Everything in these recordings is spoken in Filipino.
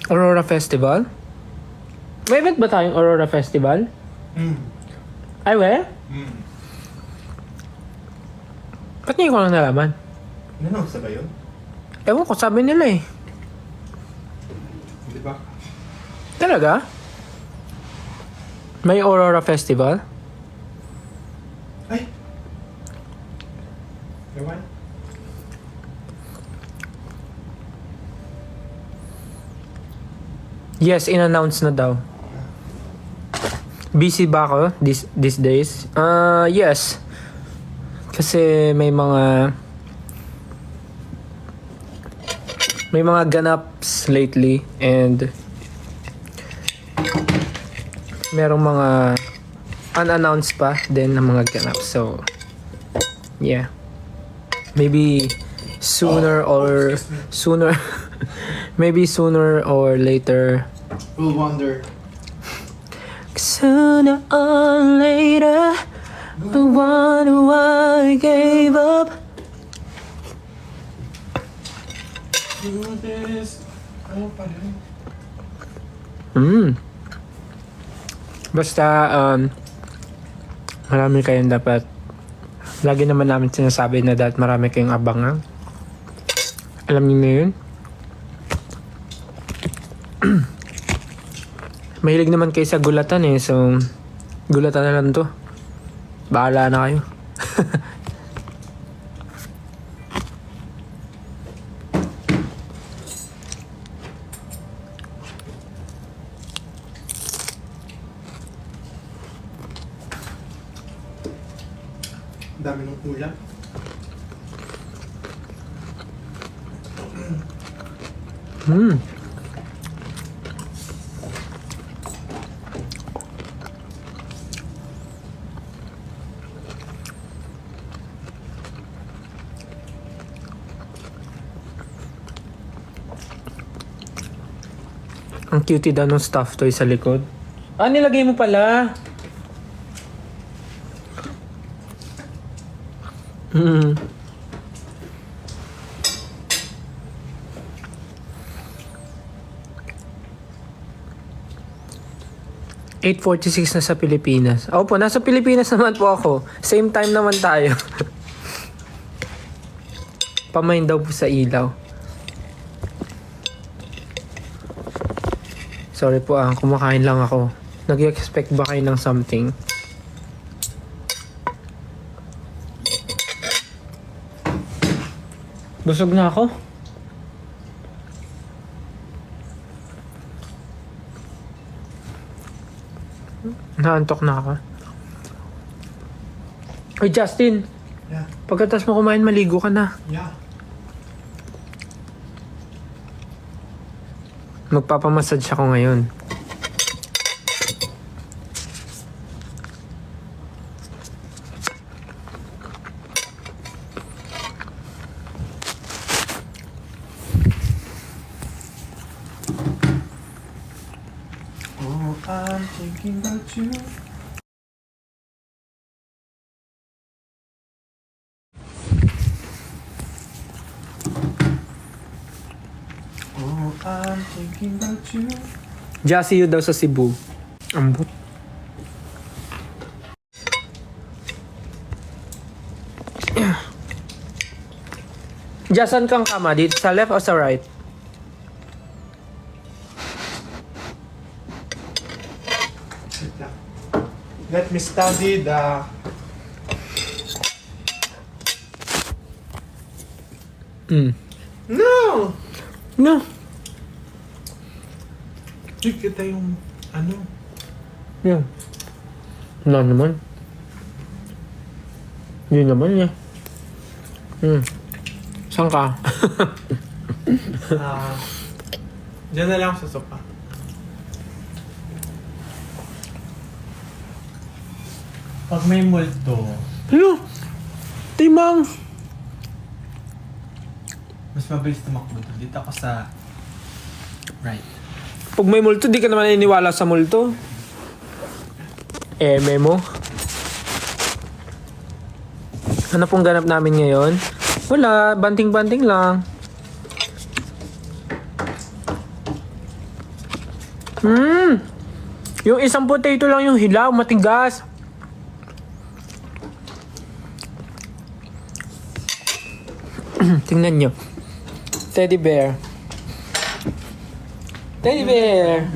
Aurora Festival? May event ba tayong Aurora Festival? Ay, we? Ba't ngayon ko lang nalaman? Ano, sabay yun? Ewan ko, sabi nila eh. Di ba? Talaga? May Aurora Festival? Ay! Ewan? Yes, in-announce na daw. Busy ba ako these days? Yes. Kasi may mga ganaps lately and merong mga unannounced pa din na mga ganaps. So, yeah. Maybe sooner maybe sooner or later. We'll wonder. Sooner or later, the one who I gave up. Do this. Ano pa rin? Basta, marami kayong dapat. Lagi naman namin sinasabi na dapat marami kayong abangan. Alam niyo na yun? Mahilig naman kayo sa gulatan eh. So, gulatan na lang to. Bahala na kayo. Dami ng ulam. Ang cutie daw ng stuffed toy sa likod. Nilagay mo pala. 8:46 na sa Pilipinas. Opo, nasa Pilipinas naman po ako. Same time naman tayo. Pamain daw po sa ilaw. Sorry po kumakain lang ako. Nag-expect ba kayo ng something? Busog na ako. Naantok na ako. Ay, Justin. Yeah. Pagkatapos mo kumain, maligo ka na. Yeah. Magpapamassage ako ngayon. Oh, I'm thinking about you. Oh, I'm thinking about you. Jassy daw sa Cebu. Ambot. Jasan kang kama dito? Sa left o sa right? Wait lang. Let me study the... No! No. Hindi kita yung ano. Yeah. Wala naman. Yun naman niya. Saan ka? Diyan na lang sa sopa. Pag may multo, Hello? Timang! mas mabilis tumakbo to. Dito ako sa right. Pag may multo, di ka naman naniniwala sa multo. Memo. Ano pong ganap namin ngayon? Wala, banting-banting lang. Yung isang potato lang yung hilaw, matigas. Tingnan nyo. Teddy bear. Teddy bear.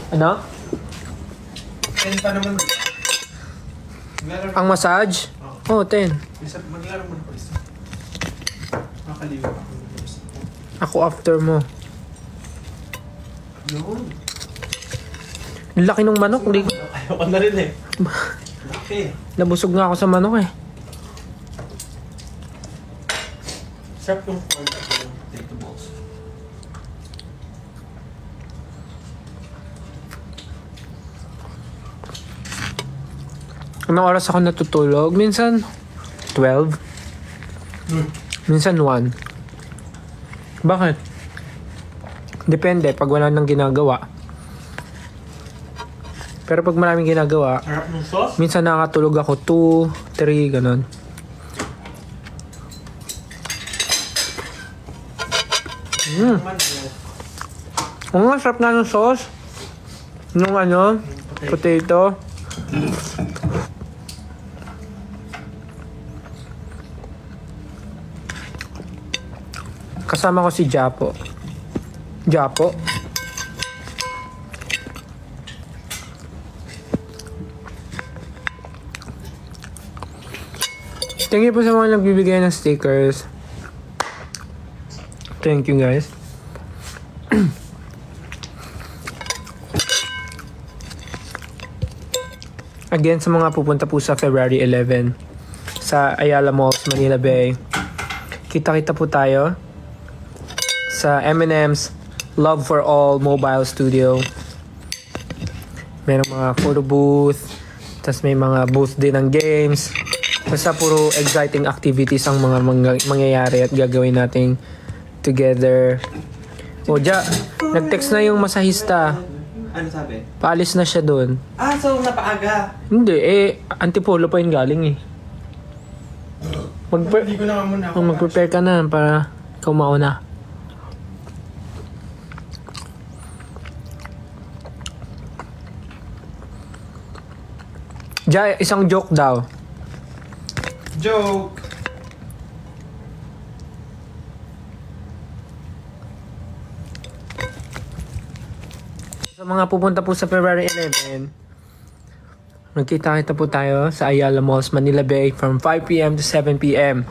Ano? Ten pa naman. Maglaro Ang massage? Oh, 10. maglaro mo na po isa. Makaliwa ako. Ako after mo. Yun. Ang laki ng manok. Hindi, Ayoko na rin eh. Laki. nabusog nga ako sa manok eh. Sarap yung corn at yung potato balls. Anong oras ako natutulog? Minsan 12. Minsan 1. Bakit? Depende pag wala nang ginagawa. Pero pag maraming ginagawa, Sarap ng sauce. minsan nakakatulog ako 2, 3, ganun. Naman, Oo nga, sarap na ng sauce. Nung ano, potato. Kasama ko si Japo. Japo? Thank you po sa mga nagbibigay ng stickers. Thank you guys. Again, sa mga pupunta po sa February 11 sa Ayala Malls, Manila Bay, kita-kita po tayo sa M&M's Love for All Mobile Studio. Merong mga photo booth, tas may mga booth din ng games. Basta puro exciting activities ang mga mangyayari at gagawin nating together. O, nag-text na yung masahista. Ano sabi? Paalis na siya doon. Ah, so napaaga. Hindi, antipolo pa yung galing eh. Hindi ko na muna ako. Mag-prepare ka na para ikaw mauna. Isang joke daw. Joke. Sa mga pupunta po sa February 11, magkita-kita po tayo sa Ayala Malls, Manila Bay from 5 p.m. to 7 p.m.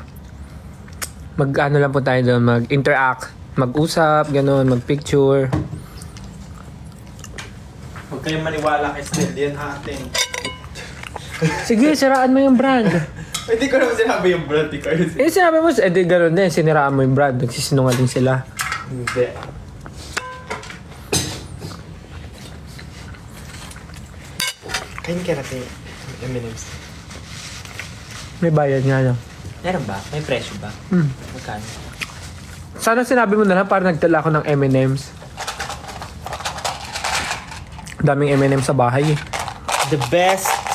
Mag-ano lang po tayo doon, mag-interact, mag-usap, ganun, mag-picture. Huwag kayong maniwala kay Snell. Yan ating. Sige, siraan mo yung brand. Hindi ko naman sinabi yung brand ni Carlos. Sinabi mo, di ganun din, siniraan mo yung brand, nagsisinungaling sila. Hindi. Kain ka natin M&M's. May bayad nga lang. Meron ba? May presyo ba? Magkano? Sana sinabi mo na lang para nagtala ako ng M&M's. Daming M&M's sa bahay eh. The best.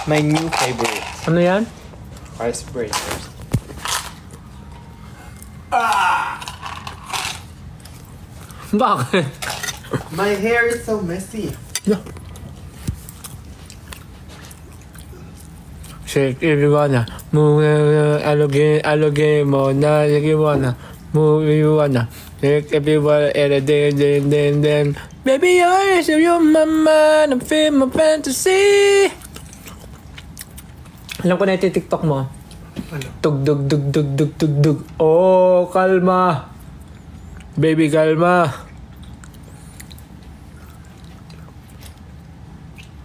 My new favorite. Ano yan? Ice breakers. Bakit? My hair is so messy. Shake everyone, move aloge mo na everyone, move everyone, shake everyone then baby you're my mind, I feel my fantasy. Alam ko na yung TikTok mo. Ano? Tugdug dug dug dug dug dug. Oh, kalma. Baby, kalma.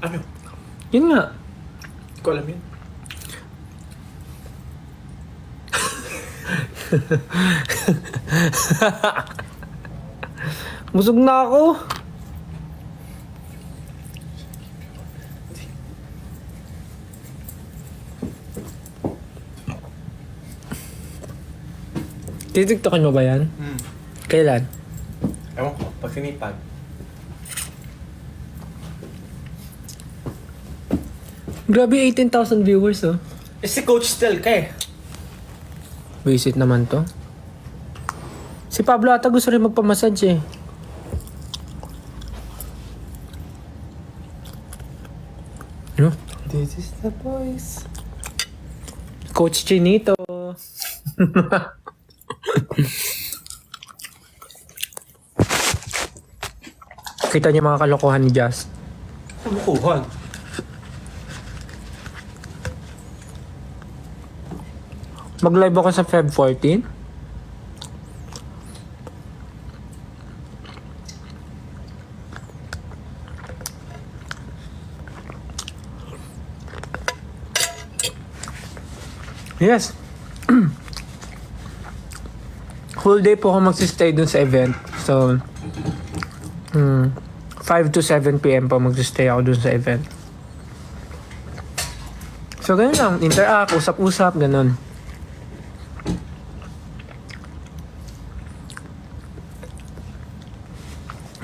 Ano? Yun nga. Hindi ko alam yun. Busog na ako. Titiktokan mo ba yan? Kailan? Ewan ko, pag sinipag. Grabe, 18,000 viewers oh. Eh si Coach Stel ka eh. Visit naman to. Si Pablo ata gusto rin magpamassage eh. Ano? This is the voice. Coach Chinito. Kita niyo mga kalokohan ni Jazz. Kumukuhan. Mag-live ako sa Feb 14. Yes. Whole day po ako magsistay dun sa event. So, 5 to 7 p.m. po magsistay ako dun sa event. So, ganun lang. Interact, usap-usap, ganun.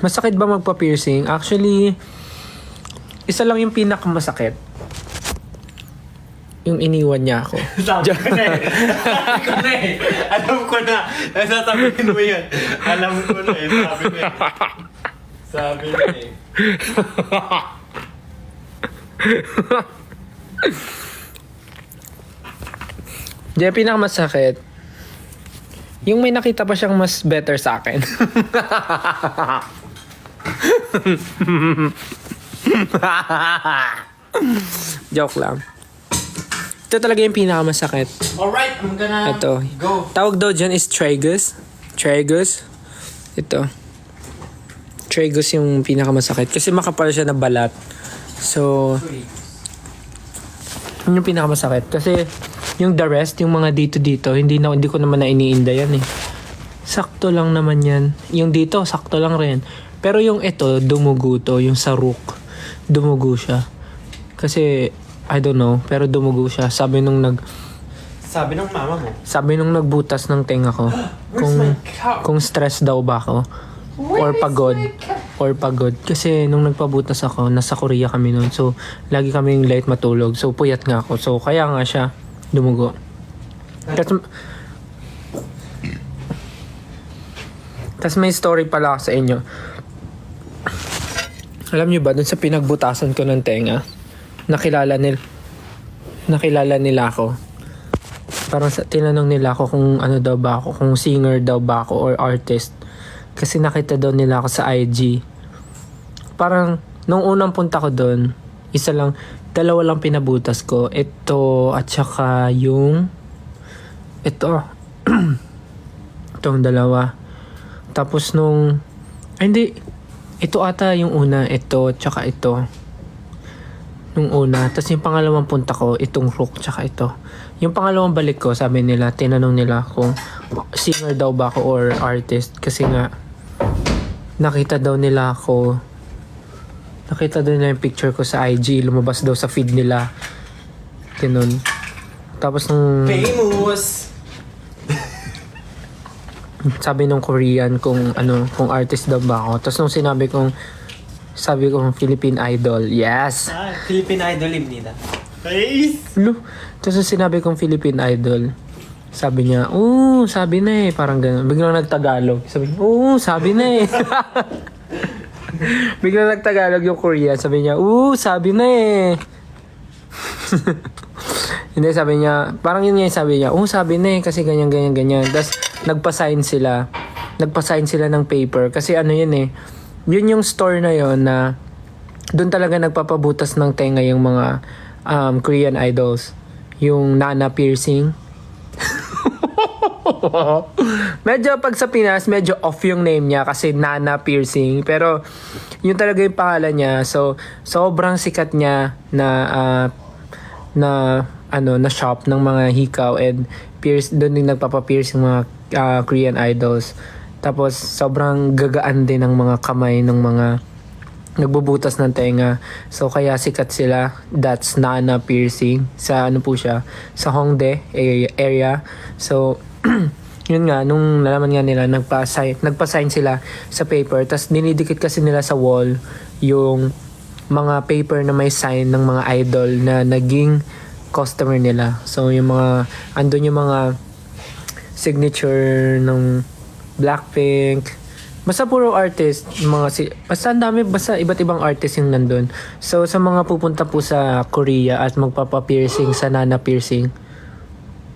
Masakit ba magpa-piercing? Actually, isa lang yung pinakamasakit. Yung iniwan niya ako. Sabi ko na eh. Sabi ko na eh. Alam ko na. Sasabihin mo yan. Alam ko na eh. Sabi na eh. Sabi na eh. Di, pinakamasakit. Yung may nakita pa siyang mas better sa akin. Joke lang. Ito talaga yung pinakamasakit. Alright, I'm gonna Ito. go. Tawag daw dyan is tragus. Tragus. Ito. Tragus yung pinakamasakit. Kasi makapal siya na balat. So, yun yung pinakamasakit. Kasi, yung the rest, yung mga dito, hindi ko naman na iniinda yan eh. Sakto lang naman yan. Yung dito, sakto lang rin. Pero yung ito, dumugo to. Yung sa rook, dumugo siya. Kasi, I don't know, pero dumugo siya. Sabi nung mama mo. sabi nung nagbutas ng tenga ko, kung stress daw ba ako, or pagod. Kasi nung nagpabutas ako, nasa Korea kami noon. So, lagi kaming late matulog. So, puyat nga ako. So, kaya nga siya dumugo. Tas may story pala ako sa inyo. Alam niyo ba, dun sa pinagbutasan ko ng tenga, nakilala nila ako. Parang tinanong nila ako kung ano daw ba ako, kung singer daw ba ako or artist. Kasi nakita daw nila ako sa IG. Parang nung unang punta ko doon, dalawa lang pinabutas ko. Ito at saka yung ito. Itong dalawa. Tapos ito ata yung una, ito at saka ito. Nung una. Tapos yung pangalawang punta ko, itong rook tsaka ito. Yung pangalawang balik ko, sabi nila, tinanong nila kung singer daw ba ako or artist. Kasi nga, nakita daw nila yung picture ko sa IG, lumabas daw sa feed nila. Ganun. Tapos nung Famous! sabi nung Korean kung artist daw ba ako. Tapos nung sabi ko Philippine Idol. Yes! Philippine Idol입니다. Face! Tapos nung sinabi kong Philippine Idol, sabi niya, sabi na eh. Parang gano'n. Biglang nagtagalog. Sabi niya, sabi na eh. Biglang nagtagalog yung Korean. Sabi niya, sabi na eh. Hindi, sabi niya, parang yun nga yung sabi niya, sabi na eh. Kasi ganyan. Tapos nagpa-sign sila ng paper. Kasi ano yun eh. Yun yung store na yun na doon talaga nagpapabutas ng tenga yung mga Korean idols. Yung Nana piercing. Medyo pag sa Pinas, medyo off yung name niya kasi Nana piercing. Pero yun talaga yung pangalan niya. So, sobrang sikat niya na shop ng mga hikaw and doon din nagpapa-pierce yung mga Korean idols. Tapos sobrang gagaan din ng mga kamay ng mga nagbubutas ng tenga. So kaya sikat sila. That's Nana piercing. Sa po siya, sa Hongdae area. So yun nga, nung nalaman nga nila, nagpa-sign sila sa paper. Tapos dinidikit kasi nila sa wall yung mga paper na may sign ng mga idol na naging customer nila. So yung andun yung mga signature ng Blackpink. Basta puro artist, basta ang dami, basta iba't ibang artist yung nandun. So sa mga pupunta po sa Korea at magpapa-piercing sa Nana Piercing.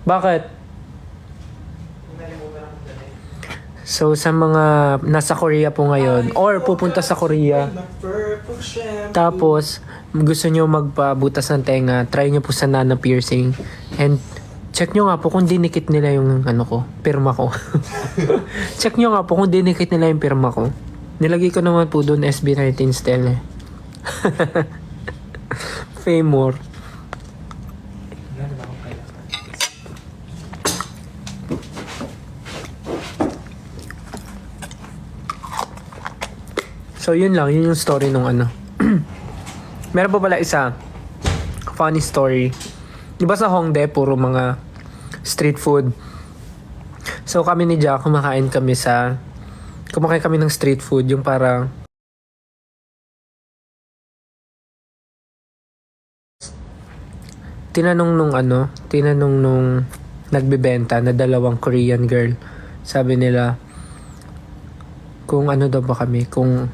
Bakit? So sa mga nasa Korea po ngayon or pupunta sa Korea tapos gusto nyo magpabutas ng tenga, try nyo po sa Nana Piercing and check nyo nga po kung dinikit nila yung pirma ko. Check nyo nga po kung dinikit nila yung pirma ko. Nilagay ko naman po doon SB19 style eh. Famor. So yun lang, yun yung story nung Meron pa pala isa, funny story. Di ba sa Hongdae, puro mga street food. So kami ni Jack, kumakain kami ng street food, yung parang tinanong nung nagbebenta na dalawang Korean girl. Sabi nila, kung ano daw ba kami, kung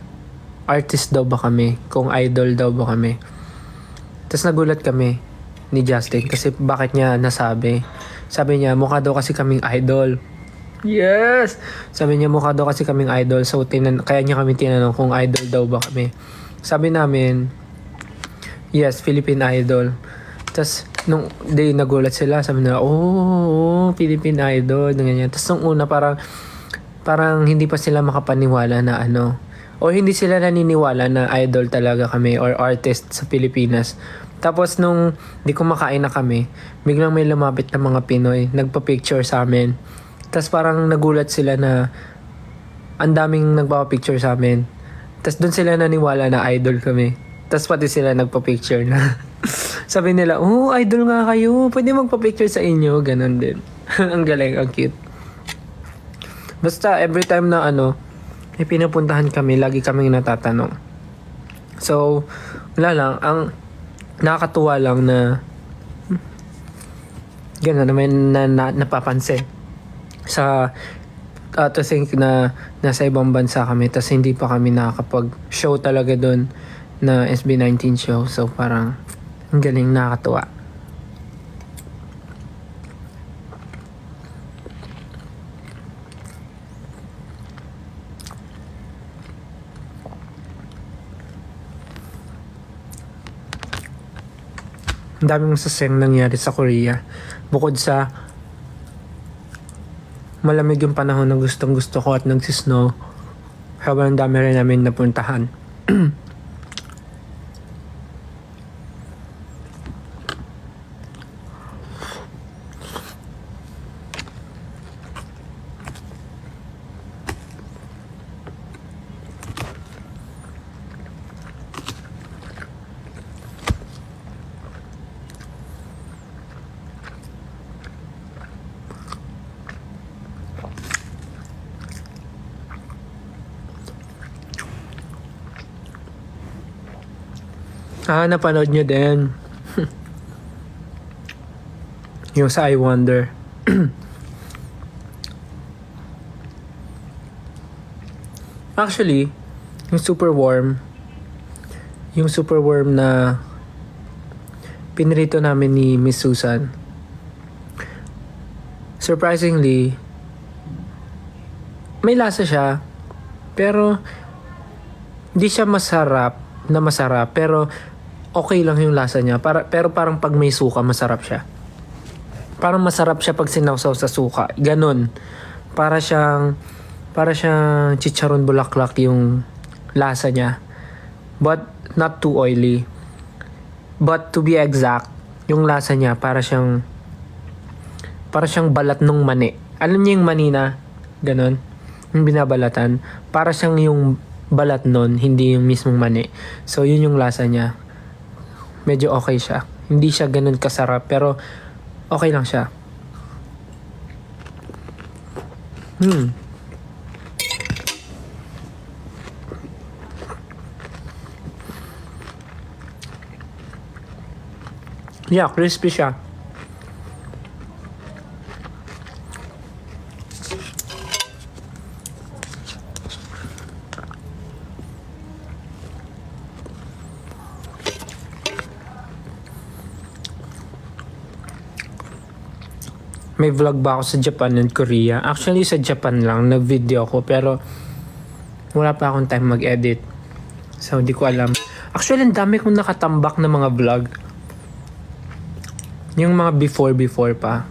artist daw ba kami, kung idol daw ba kami. Tapos nagulat kami ni Justin kasi bakit niya nasabi. Sabi niya, mukha daw kasi kaming idol. Yes! Sabi niya, mukha daw kasi kaming idol. So, kaya niya kami tinanong kung idol daw ba kami. Sabi namin, yes, Philippine Idol. Tapos, nung day nagulat sila, sabi nila, oh, Philippine Idol. Ganyan. Tapos, nung una, parang hindi pa sila makapaniwala na o hindi sila naniniwala na idol talaga kami or artist sa Pilipinas. Tapos nung di kumakain na kami, biglang may lumapit na mga Pinoy, nagpa-picture sa amin. Tapos parang nagulat sila na ang daming nagpapa-picture sa amin. Tapos doon sila naniwala na idol kami. Tapos pati sila nagpa-picture na. Sabi nila, oh, idol nga kayo. Pwede magpa-picture sa inyo. Ganon din. Ang galing, ang cute. Basta every time na may pinupuntahan kami, lagi kaming natatanong. So, wala lang. Ang nakakatuwa lang na gano'n naman napapansin sa to think na nasa ibang bansa kami tapos hindi pa kami nakakapag-show talaga doon na SB19 show. So, parang ang galing, nakakatuwa. Ang daming masasayang nangyari sa Korea. Bukod sa malamig yung panahon na gustong gusto ko at nagsisnow, habang dami rin namin napuntahan. Napanood nyo din. Yung sa I Wonder. Actually, yung super warm na pinrito namin ni Miss Susan. Surprisingly, may lasa siya, pero hindi siya masarap, pero okay lang yung lasa niya. Pero parang pag may suka, masarap siya. Parang masarap siya pag sinawsaw sa suka. Ganon. Para siyang chicharon bulaklak yung lasa niya. But not too oily. But to be exact, yung lasa niya para siyang balat ng mani. Alam niyo yung mani na ganon? Yung binabalatan. Para siyang yung balat nun, hindi yung mismong mani. So yun yung lasa niya. Medyo okay siya. Hindi siya ganun kasarap, pero okay lang siya. Yeah, crispy siya. may vlog ba ako sa Japan and Korea? Actually, sa Japan lang, nag-video ako, pero wala pa akong time mag-edit. So, hindi ko alam. Actually, ang dami kong nakatambak na mga vlog. Yung mga before pa.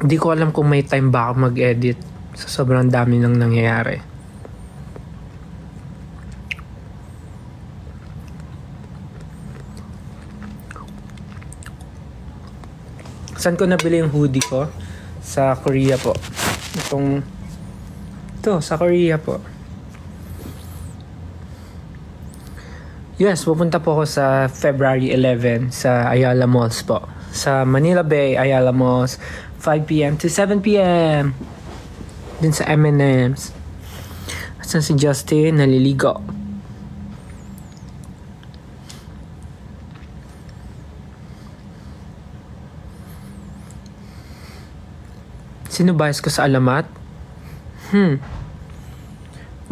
Hindi ko alam kung may time ba ako mag-edit. So, sobrang dami nang nangyayari. Saan ko nabili yung hoodie ko? Sa Korea po. Ito, sa Korea po. Yes, pupunta po ako sa February 11 sa Ayala Malls po. Sa Manila Bay, Ayala Malls, 5 p.m. to 7 p.m. Din sa M&M's. At saan si Justin? Naliligo. Sino bias ko sa alamat?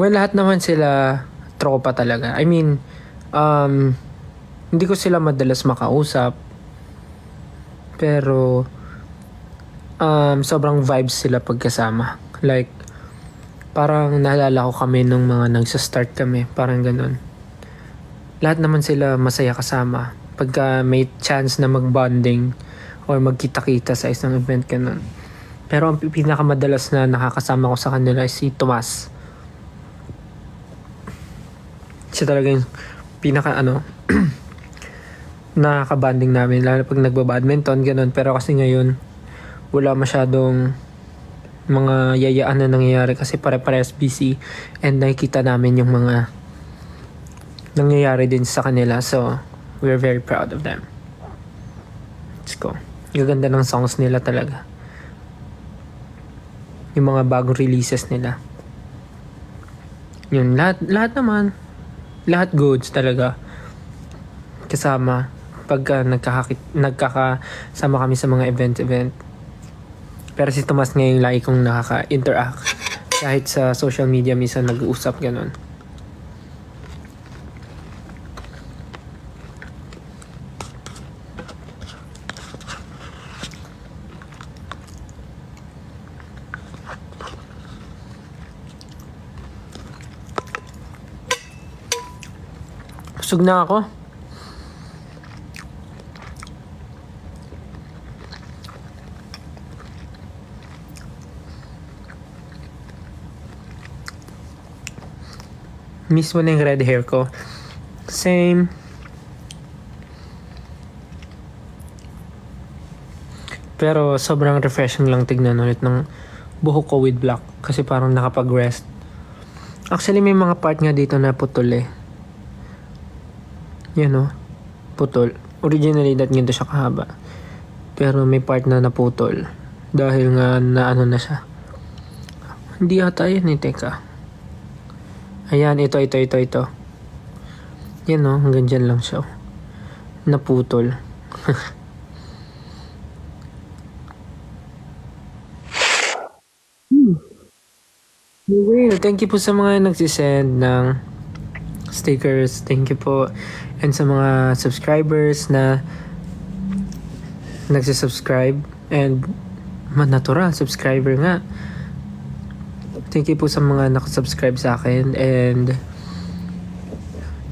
Well, lahat naman sila tropa talaga. I mean, hindi ko sila madalas makausap. Pero, sobrang vibes sila pagkasama. Like, parang naalala ko kami nung mga nagsa-start kami. Parang ganun. Lahat naman sila masaya kasama. Pagka may chance na mag-bonding or magkita-kita sa isang event ganun. Pero ang pinakamadalas na nakakasama ko sa kanila is si Tomas. Siya talaga yung nakaka-banding namin. Lalo pag nagbabadminton, ganun. Pero kasi ngayon, wala masyadong mga yayaan na nangyayari kasi pare-parehas busy. And nakikita namin yung mga nangyayari din sa kanila. So, we're very proud of them. Let's go. Yung ganda ng songs nila talaga. Yung mga bagong releases nila. Yun, lahat naman. Lahat goods talaga. Kasama. Pagka nagkakasama kami sa mga event. Pero si Tomas ngayon lagi kong nakaka-interact. Kahit sa social media minsan nag-uusap ganun. Busog na ako. Miss mo na yung red hair ko. Same. Pero sobrang refreshing lang tignan ulit ng buhok ko with black. Kasi parang nakapag-rest. Actually may mga part nga dito na putol eh. Yan o. Putol. Originally that ganito siya kahaba. Pero may part na naputol. Dahil nga na ano na siya. Hindi ata yun eh. Teka. Ayan, ito. Yan o, hanggang dyan lang siya. Naputol. Well, thank you po sa mga nagsisend ng stickers. Thank you po. And sa mga subscribers na nagsisubscribe. And natural, subscriber nga. Thank you po sa mga nakasubscribe sa akin and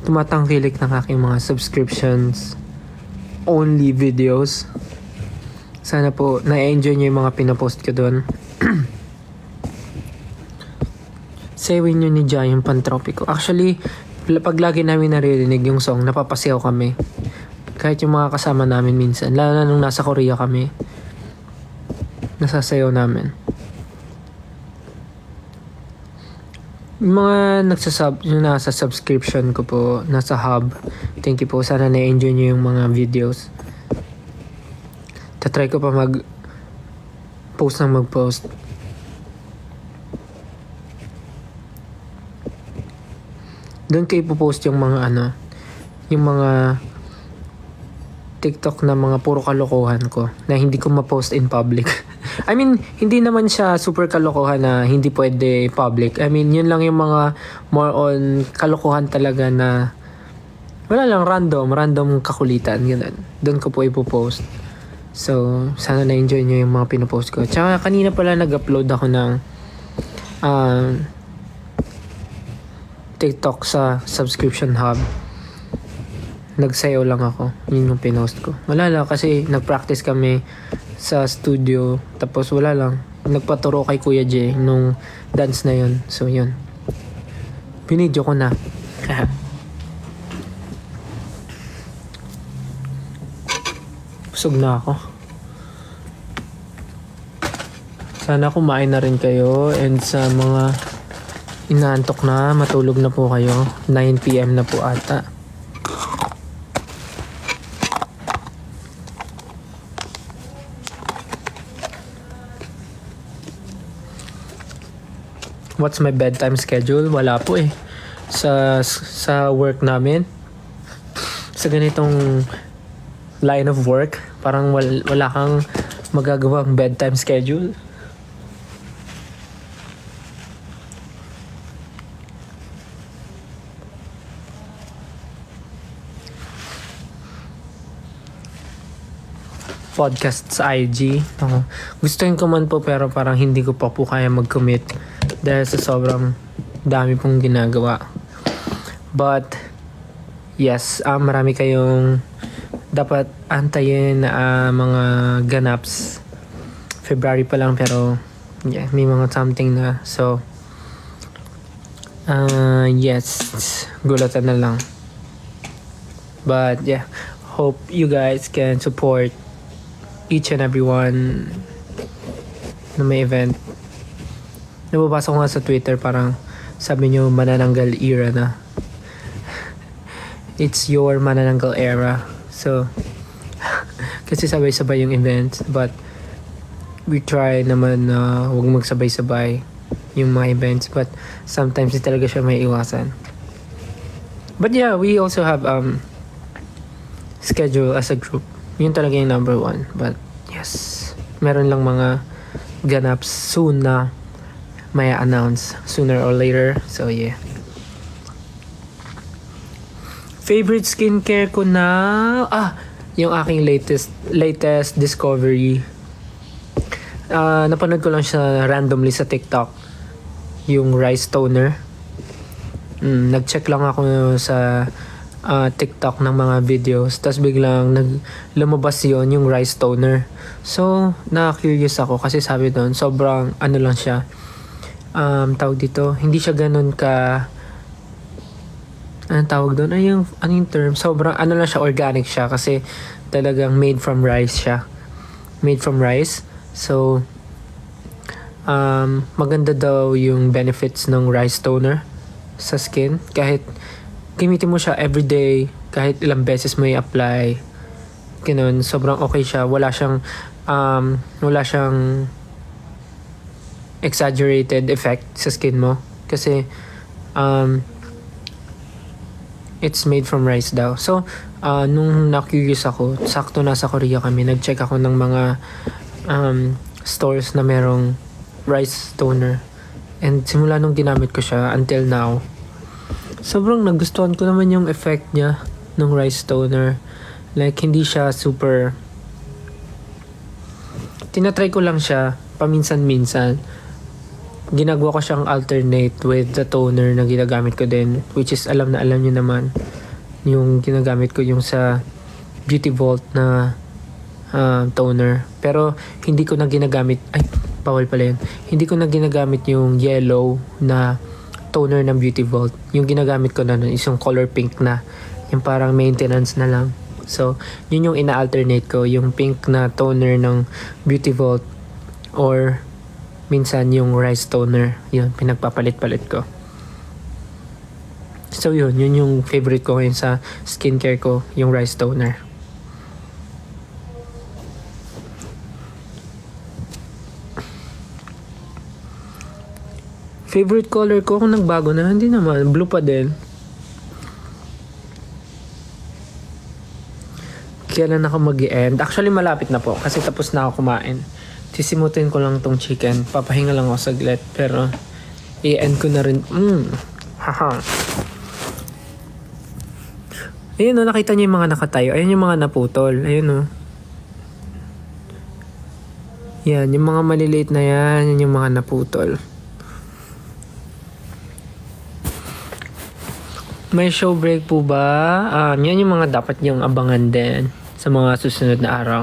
tumatangkilik ng aking mga subscriptions only videos. Sana po na-enjoy nyo yung mga pinapost ko doon. Sewin nyo ni Jai yung Pantropiko. Actually, pag lagi namin naririnig yung song, napapasayaw kami. Kahit yung mga kasama namin minsan. Lalo na nung nasa Korea kami. Nasasayaw namin. Yung mga yung nasa subscription ko po, nasa hub. Thank you po. Sana na-enjoy nyo yung mga videos. Tatry ko pa mag-post. Doon ko ipopost yung mga yung mga TikTok na mga puro kalokohan ko na hindi ko ma-post in public. I mean, hindi naman siya super kalokohan na hindi pwede public. I mean, yun lang yung mga more on kalokohan talaga na wala lang, random kakulitan. Ganun. Doon ko po ipopost. So, sana na-enjoy nyo yung mga pinopost ko. Tsaka kanina pala nag-upload ako ng TikTok sa subscription hub. Nagsayaw lang ako. Yun yung pinost ko. Wala lang kasi nag-practice kami sa studio. Tapos wala lang. Nagpaturo kay Kuya J nung dance na yun. So yun. Binidyo ko na. Busog na ako. Sana kumain na rin kayo. And sa mga inaantok na, matulog na po kayo. 9 PM na po ata. What's my bedtime schedule? Wala po eh. Sa work namin, sa ganitong line of work, parang wala kang magagawang bedtime schedule. Podcast sa IG. Gustuin ko man po pero parang hindi ko pa po kaya mag-commit dahil sa sobrang dami pong ginagawa. But yes, marami kayong dapat antayin na mga ganaps. February pa lang pero yeah, may mga something na. So yes, gulatan na lang. But yeah, hope you guys can support each and every one na may event. Nababasa ko nga sa Twitter, parang sabi nyo manananggal era na. It's your manananggal era. So, kasi sabay-sabay yung events. But, we try naman na huwag magsabay-sabay yung mga events. But, sometimes di talaga siya may iwasan. But yeah, we also have schedule as a group. Yun talaga yung number one. But, yes. Meron lang mga ganaps soon na may announce sooner or later. So, yeah. Favorite skincare ko na... yung aking latest discovery. Napanood ko lang siya randomly sa TikTok. Yung rice toner. Nag-check lang ako sa TikTok ng mga videos. Tapos biglang lumabas yun, yung rice toner. So, na-curious ako kasi sabi doon, sobrang ano lang siya. Tawag dito, hindi siya ganun ka... Anong tawag doon? Ano yung term? Sobrang ano lang siya, organic siya kasi talagang made from rice siya. Made from rice. So, maganda daw yung benefits ng rice toner sa skin. Kahit gamitin mo siya everyday, kahit ilang beses mo i-apply, ganun, sobrang okay siya. Wala siyang exaggerated effect sa skin mo. Kasi, it's made from rice daw. So, nung na-curious ako, sakto nasa Korea kami, nag-check ako ng mga stores na merong rice toner. And simula nung ginamit ko siya until now, sobrang nagustuhan ko naman yung effect niya ng rice toner. Like, hindi siya super... Tinatry ko lang siya paminsan-minsan. Ginagawa ko siyang alternate with the toner na ginagamit ko din, which is alam nyo naman yung ginagamit ko yung sa Beauty Vault na toner. Pero hindi ko na ginagamit, bawal pala yun. Hindi ko na ginagamit yung yellow na toner ng Beauty Vault. Yung ginagamit ko na nun is yung color pink na, yung parang maintenance na lang. So, yun yung ina-alternate ko, yung pink na toner ng Beauty Vault or minsan yung rice toner. Yun, pinagpapalit-palit ko. So yun yung favorite ko ngayon sa skincare ko, yung rice toner. Favorite color ko kung nagbago na, hindi naman, blue pa din. Kailan ako mag-i-end? Actually malapit na po kasi tapos na ako kumain. Sisimutin ko lang tong chicken. Papahinga lang ako saglit. Pero, i-end ko na rin. Haha. Ayun o, nakita niyo yung mga nakatayo. Ayun yung mga naputol. Ayun o. Yan, yung mga maliliit na yan, yun yung mga naputol. May show break po ba? Yan yung mga dapat yung abangan din sa mga susunod na araw.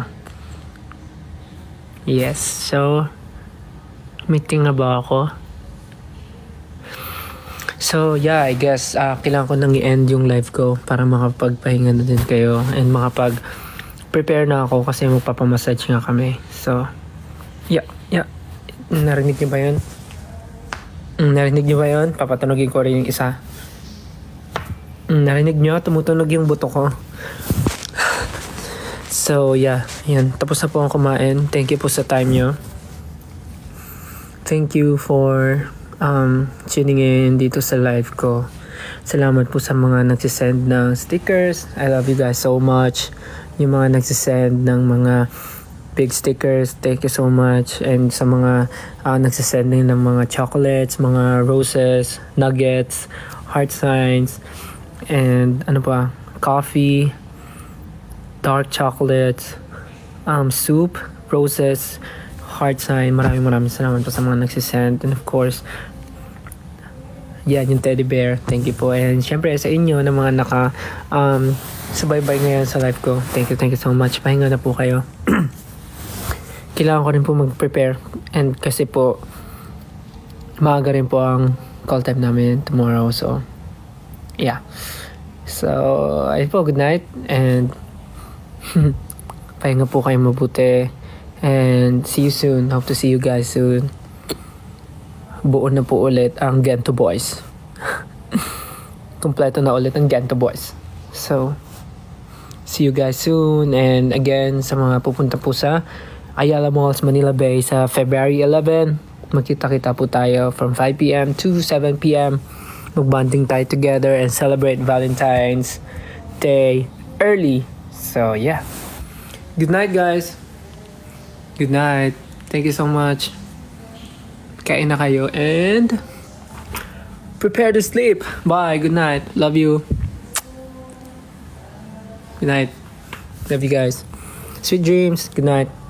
Yes, so meeting na ba ako? So yeah, I guess kailangan ko nang i-end yung live ko para makapagpahinga na din kayo and makapag-prepare na ako kasi magpapamassage nga kami. So, yeah. Narinig niyo ba yun? Narinig niyo ba yun? Papatunogin ko rin yung isa. Narinig niyo? Tumutunog yung buto ko. So, yeah. Yan. Tapos na po akong kumain. Thank you po sa time niyo. Thank you for tuning in dito sa live ko. Salamat po sa mga nagsisend ng stickers. I love you guys so much. Yung mga nagsisend ng mga big stickers, thank you so much. And sa mga nagsisend din ng mga chocolates, mga roses, nuggets, heart signs, and ano pa, coffee, dark chocolates, soup, roses, heart sign. Maraming salamat po sa mga nagsisend. And of course, yan yung teddy bear. Thank you po. And syempre sa inyo na mga subaybay ngayon sa live ko. Thank you so much. Pahinga na po kayo. Kailangan ko rin po mag-prepare. And kasi po, maaga rin po ang call time namin tomorrow. So, yeah. So, ayun po, good night. And, pahinga po kayo mabuti. And, see you soon. Hope to see you guys soon. Buo na po ulit ang Gento Boys. Kompleto na ulit ang Gento Boys. So, see you guys soon. And again, sa mga pupunta po sa Ayala Malls, Manila Bay sa February 11, magkita-kita po tayo from 5 p.m. to 7 p.m. Mag-bonding tayo together and celebrate Valentine's Day early. So, yeah. Good night, guys. Good night. Thank you so much. Kain na kayo and prepare to sleep. Bye. Good night. Love you. Good night. Love you guys. Sweet dreams. Good night.